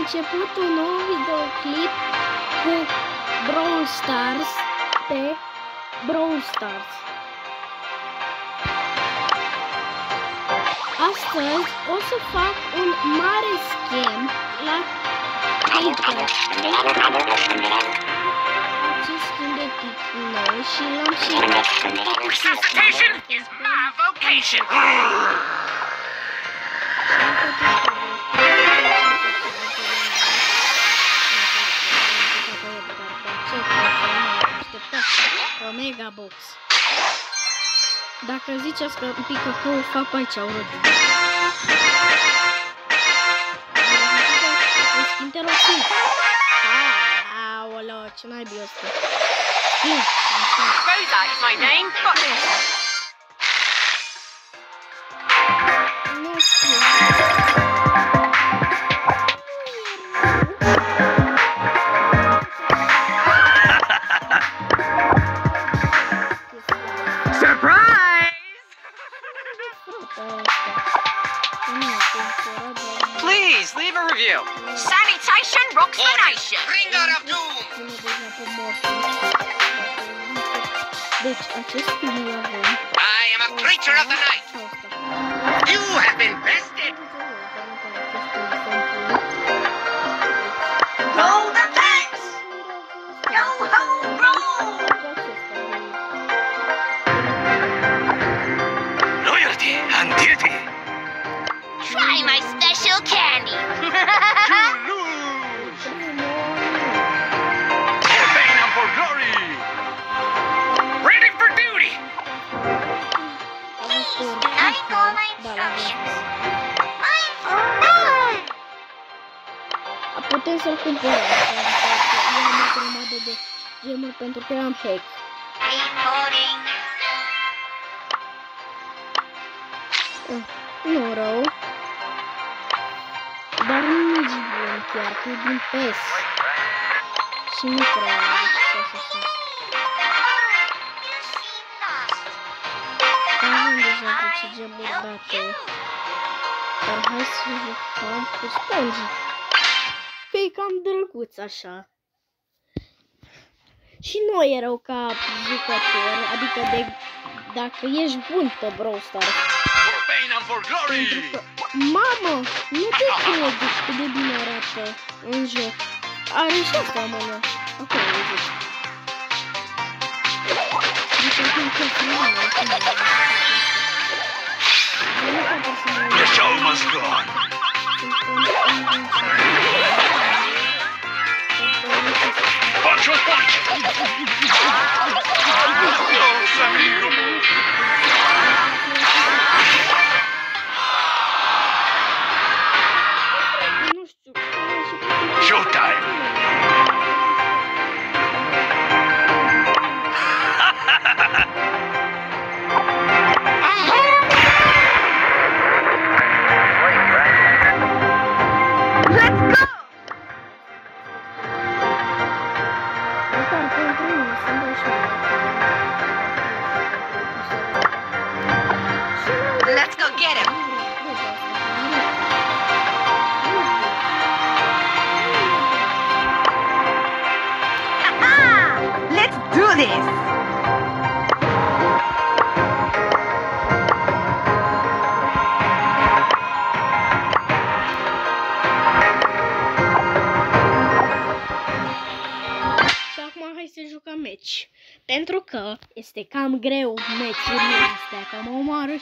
început un nou videoclip cu Brawl Stars pe Brawl Stars. Astăzi o să fac un mare schem la Twitter. Acest schimb de titlu nou și l-am și Resuscitation is my vocation. Omega Box. Dacă ziceți că pică că o fac aici, urât. Schimb te rog, schimb. Aoleo, ce naibii ăsta. Schimb. Rosa is my name. Got this. Nu știu. Please leave a review. Sanitation rocks the nation. Bringer of doom. Deci, acest film îl avem. I am a creature of the night. You have been bested. Roll the tanks. Yo ho, roll. Loyalty and duty. Try my special candy. You lose. For pain and for glory. Ready for duty. I call my instructions. Putem să-l cumpărăm. Eu am o grămadă de gemuri pentru că am hack. Reporting. Nu rău. Dar nu e bun chiar, că e din PES. Și nu prea așa. Avem deja 10 gemuri date. Dar hai să jucăm cu Spongy. Că e cam drăguț așa. Și nu e rău ca jucător, adică dacă ești bun pe Brawl Stars. For pain and for glory. Mamă, nu te crezi cât de bine arată în joc. Are și asta mână. Acolo e zic. Deci acum că The show must go on. Punch with punch. Los amigos. nu știu. Showtime. Let's go get him. Let's do this. Și acum hai să jucăm meci. Pentru că este cam greu meciurile astea, că mă omoară.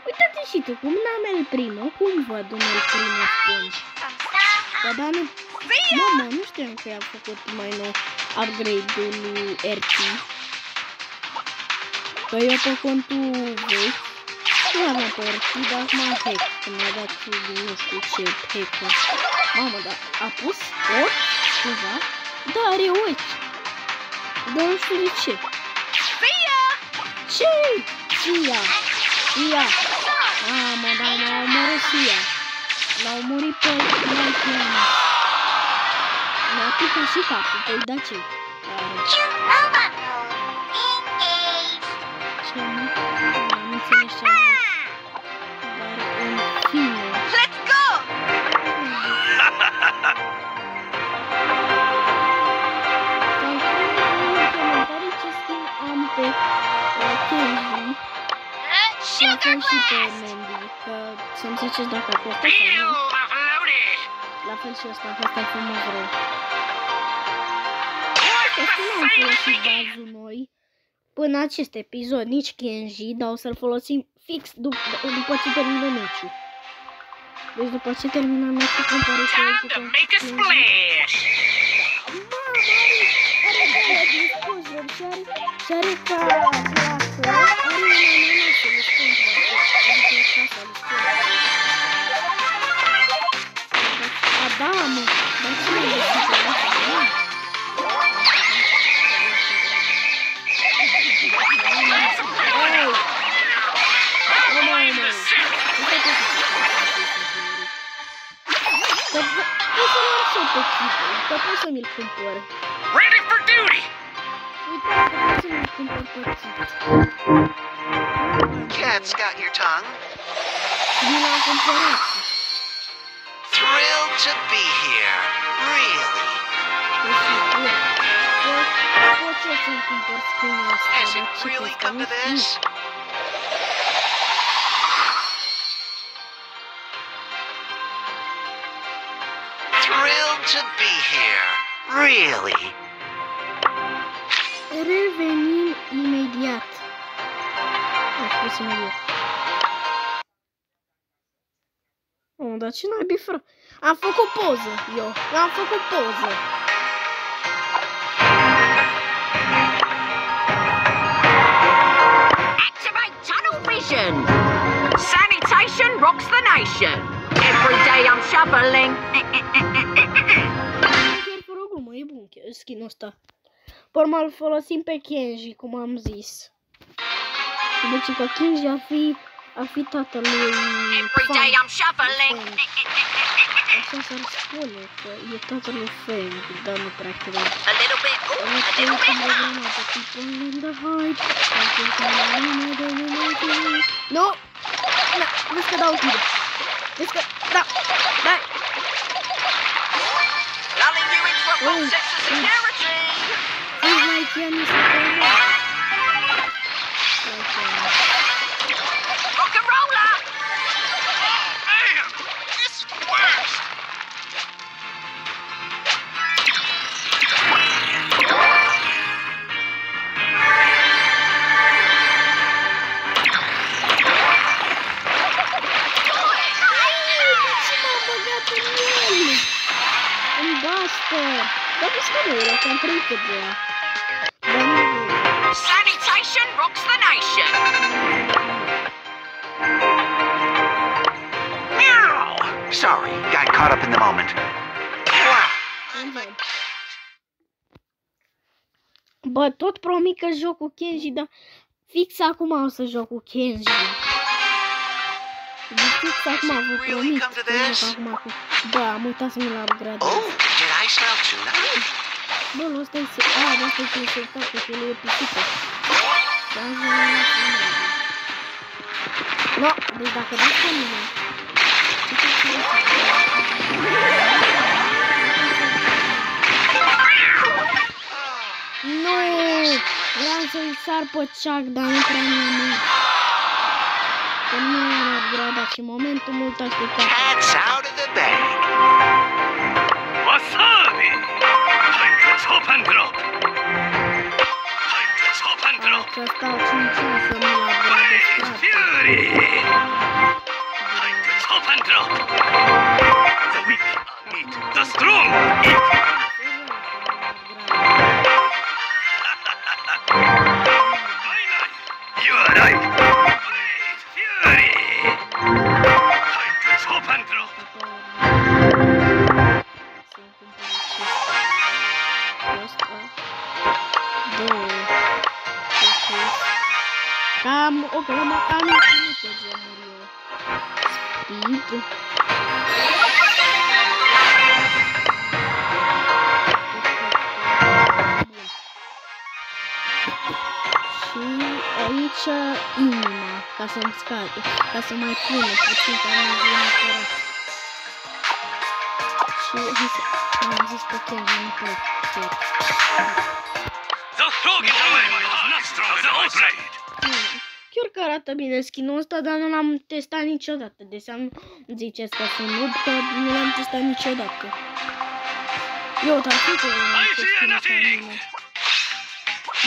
Uite-te și tu, cum n-am el primul, cum văd un el primul Spongy. Că da, nu... Mamă, nu știam că i-am făcut mai nou upgrade-ul lui RT. Că eu pe contul vechi nu aveam pe RT, dar acum am hack, că mi-a dat nu știu ce hack-ul. Mamă, dar a pus ochi ceva? Da, are ochi. Dar nu știu de ce. Ce? Sia! Mamă, dar m-a omorât Sia. L-a omorât pe Nightmare. Mi-a picat și capul, păi da ce? Ce mă? Nu înțeleg ce am zis. Dar în fine. Let's go. întreb și pe Mandy, că să-mi ziceți dacă a costat sau Feel nu. the floaty. La fel și ăsta, că ăsta e frumos rău. Like Cred că nu am the folosit sailors again. bazul noi până acest episod, nici Kenji, dar o să-l folosim fix după ce termină meciul. Deci după ce termină meciul, când pare că Time to make a splash. Și are ca placă, are un ananas în stânga, adică casa în stânga. A, da, mă, dar cine e găsit pe asta, nu? Că pot să mi-l cumpăr. Ready for duty. Uite, că pot să mi-l cumpăr pe Kit. Cat's got your tongue. Mi l-am cumpărat. Thrilled to be here. Really. Pot ce să-mi cumpăr skin-ul ăsta. Has dar it ce really costă? come to Nu this? știu. Thrilled to be here. Really. Revenim imediat. Am spus imediat. Oh, dar ce n-ai bifra? Am făcut poză, eu. Am făcut poză. Activate tunnel vision. Sanitation rocks the nation. Every day I'm shoveling. Chiar fără glumă, e bun skin-ul ăsta. Pe urmă îl folosim pe Kenji, cum am zis. Deci că Kenji ar fi tatălui Every day I'm shoveling. Așa s-ar spune, că e tatălui Fang, dar nu prea cred. A little bit. Ooh, a little bit. Nu! Vezi că dau un tiro. Vezi că... Da! Dai! Lulling you into a false sense of security. Vezi la Ikea mi se pare. Rock and roller. Man, this is the worst. Dar vezi că nu era, că am trăit de ea. Sanitation rocks the nation. Meow. Sorry, got caught up in the moment. Bă, tot promit că joc cu Kenji, dar fix acum o să joc cu Kenji. Fix acum vă promit că joc acum cu... Bă, am uitat să mi-l upgradez. Oh, did I smell tuna? Bă, ăsta e... A, da, ăsta e consultat, că el e pisică. No, deci dacă dați pe mine... Nu! Vreau să-i sar pe Chuck, dar nu prea mi-am că nu am upgradat și în momentul mult așteptat. Cat's out of the bag. Wasabi. Time to chop and drop. Time to chop and drop. Că stau 5 ani să mi-l upgradez, frate. Fury. Time to chop and drop. The weak meet the strong. Eat. You are right. Great fury. Time to chop and drop. Cam o grămadă, am infinite gemuri eu. Speed. Și aici inima, ca să-mi scade, ca să mai pună puțin, ca nu vine curat. Și am zis pe Kenji, nu pot. The frog is away. Not strong as outrage. Chiar că arată bine skin-ul ăsta, dar nu l-am testat niciodată. De seama ziceți că sunt noob, că nu l-am testat niciodată. Eu traficul I see nothing.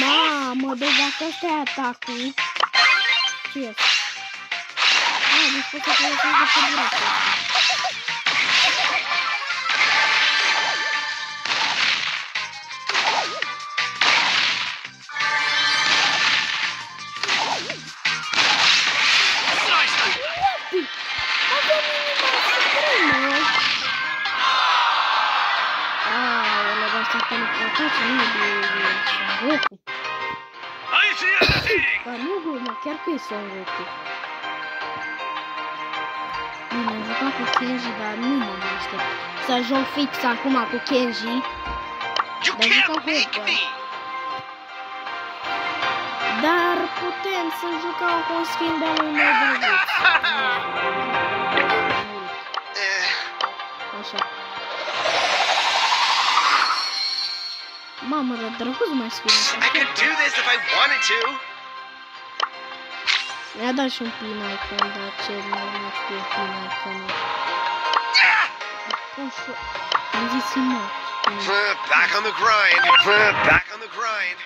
Mamă, deci dacă ăsta e atacul... Ce e asta? Deci pot să folosesc de figurație. I see nothing. Dar nu glumă, chiar că e Son Goku. Bine, am jucat cu Kenji, dar nu mă mai aștept să joc fix acum cu Kenji. You Dar jucam can't cu make Edgar. me! Dar putem să jucăm cu un skin de lui mai drăguț. Așa. Mamă, dar drăguț mai skin. I could do this if I wanted to. Mi-a dat și un pin icon, dar ce nu știu pin icon-ul. Pun și eu. Am zis emote. Back on the grind. Back on the grind.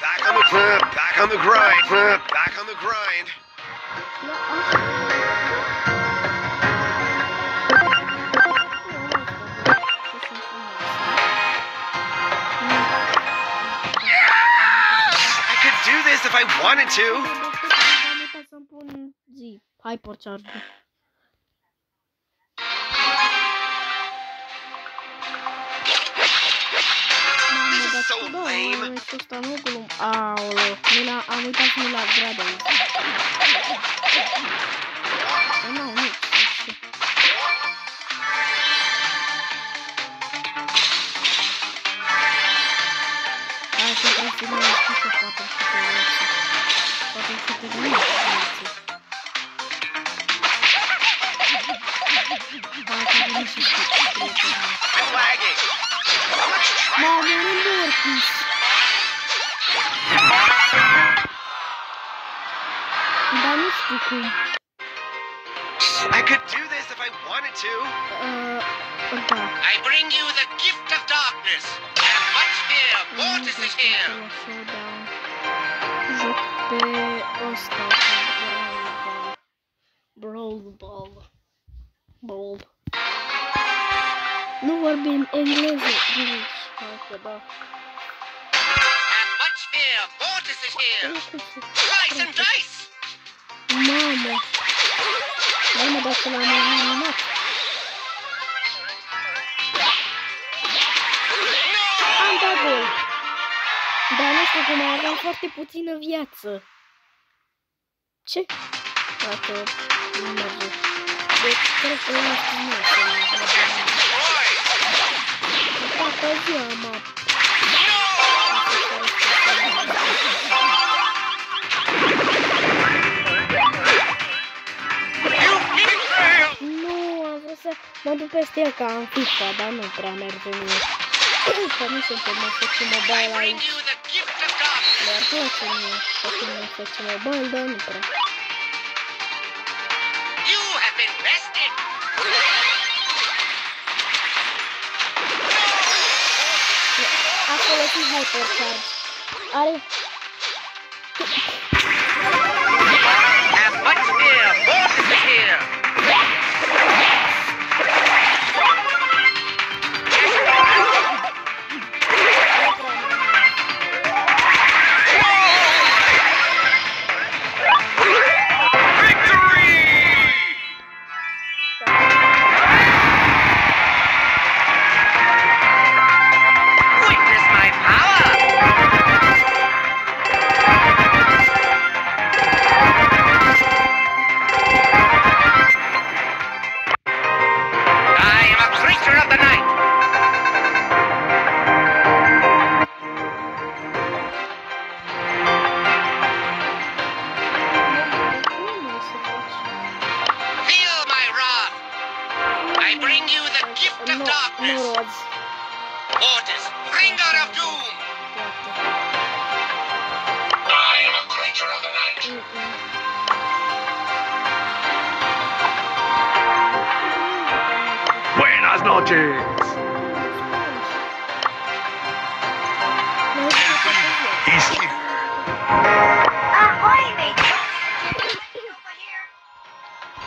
Back on the grind. Back on the grind. Back on the grind. I could do this if I wanted to. Am uitat să-mi pun zi. Hypercharge. This is so lame. Ăsta nu glum. Aoleu. Am uitat să mi-l upgradez. Nu, nu. Hai să trebuie să mai știu să 400 de viață. 400 de viață. Hai să vedem și știu. I'm lagging. Let's try. M-au murit Mortis. Dar nu știu cum. I could do this if I wanted to. Da. I bring you the gift of darkness. Have much fear. Mortis is here. Joc pe ăsta. Brawl Ball. Ball. Nu vorbim engleză. Hai că da. Have much fear. Mortis is here. Slice and dice. Mamă. Mamă, dacă l-am eliminat. Am dat gol. Dar nu știu cum, aveam foarte puțină viață. Ce? Dacă nu merge. Deci, cred că ăla este nu să nu merge. Toată ziua, mă. Nu, am vrut să mă duc peste el ca în FIFA, dar nu prea merge mie. Că nu suntem în FC Mobile aici. Mi-ar place mie să fim în FC Mobile, dar nu prea. A folosit Hypercharge. Are... Have much fear. Mortis is here. Mortis, bringer of doom! I am a great Buenas noches. He's here.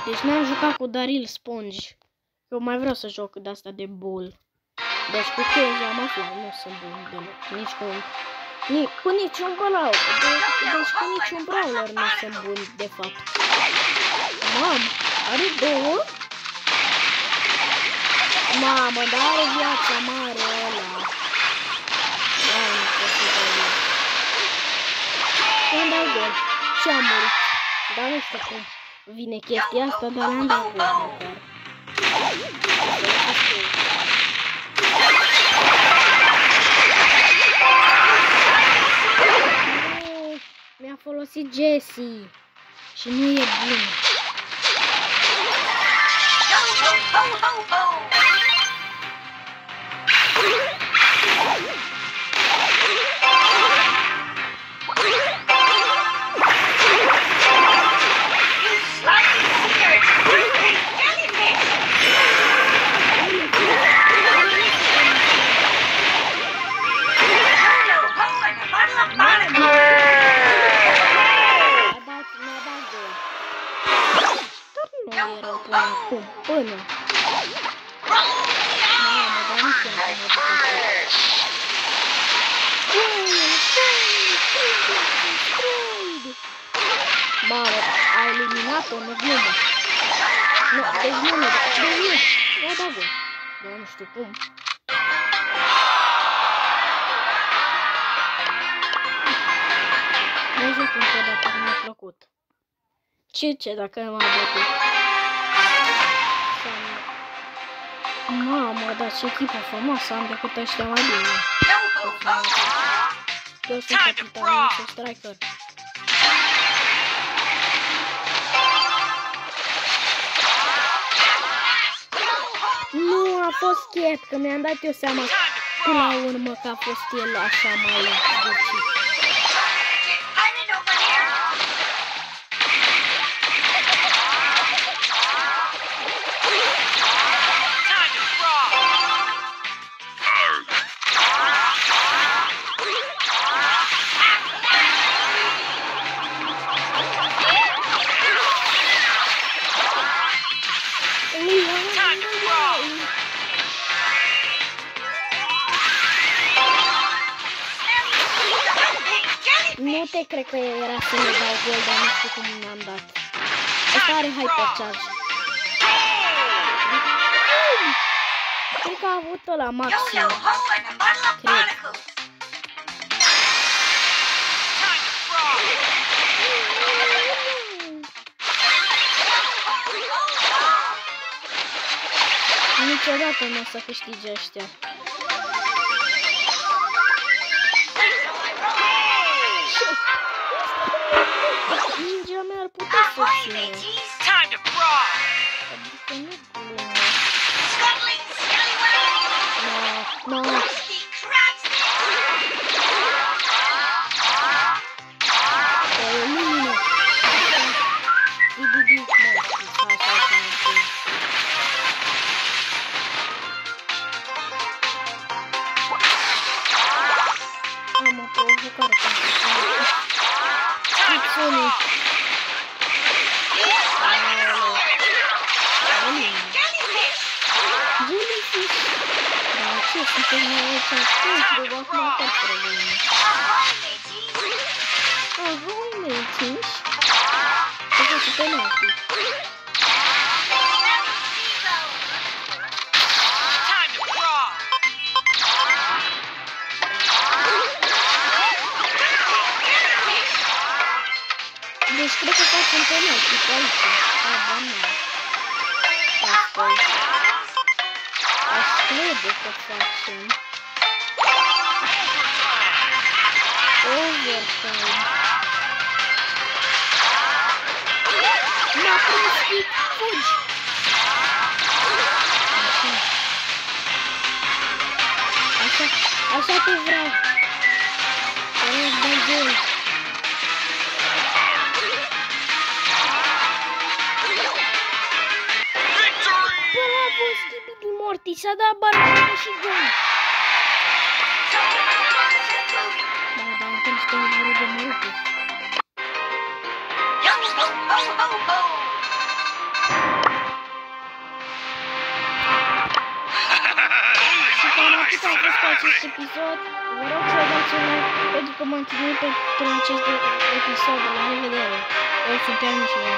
Deci n-am jucat cu Daryl Sponge. Eu mai vreau să joc de asta de bull. Deci cu Chezi am aflat, nu sunt bun deloc. Nici cu niciun brawler. Deci cu niciun brawler nu sunt bun de fapt. Mamă, are două? Mamă, dar are viața mare ăla. Doamne, posibil. I-am dat gol. Și am murit. Dar nu știu cum vine chestia asta, dar le-am dat gol măcar. Mi-a folosit Jessie și nu e bun. Până. Mamă, dar nu știu cum mă duc. Mamă, a eliminat-o, nu glumă. Nu, deci nu, i-a dat gol. Dar nu știu cum. Nu joc încă dacă mi-a plăcut. Ce dacă m-a bătut? Mamă, dar ce echipă frumoasă am decât ăștia mai bine. Eu sunt capitanul și striker. Nu a fost Chet, că mi-am dat eu seama până la urmă că a fost el așa mai zgârcit. Nu te cred că era să ne dau gol, dar nu știu cum mi-am dat. Ăsta are hypercharge. Cred că a avut ăla maxim. Cred. Niciodată nu o să câștige ăștia. Mingea mea ar putea să țină. Adică nu glumă. No. O elimină. Am o provocare pentru tine. Ipsonii. Jellyfish. Dar ce suntem noi aici? Pentru acum tot probleme. Ahoi, meicinși. Să faci penalti. Deci cred că facem penalti pe aici. Da, nu. Astăzi. Aș crede că facem. Overtime. M-a prins hit. Fugi. Așa te vreau. Să nu-ți dai gol. I s-a dat barășină și gol. Da, dar înțeles că e vorba de mărupe. Și cam atât a fost cu acest episod. Vă rog să dați un like pentru că mă întâlnim pentru acest episod. La revedere! Eu sunt Ian și vă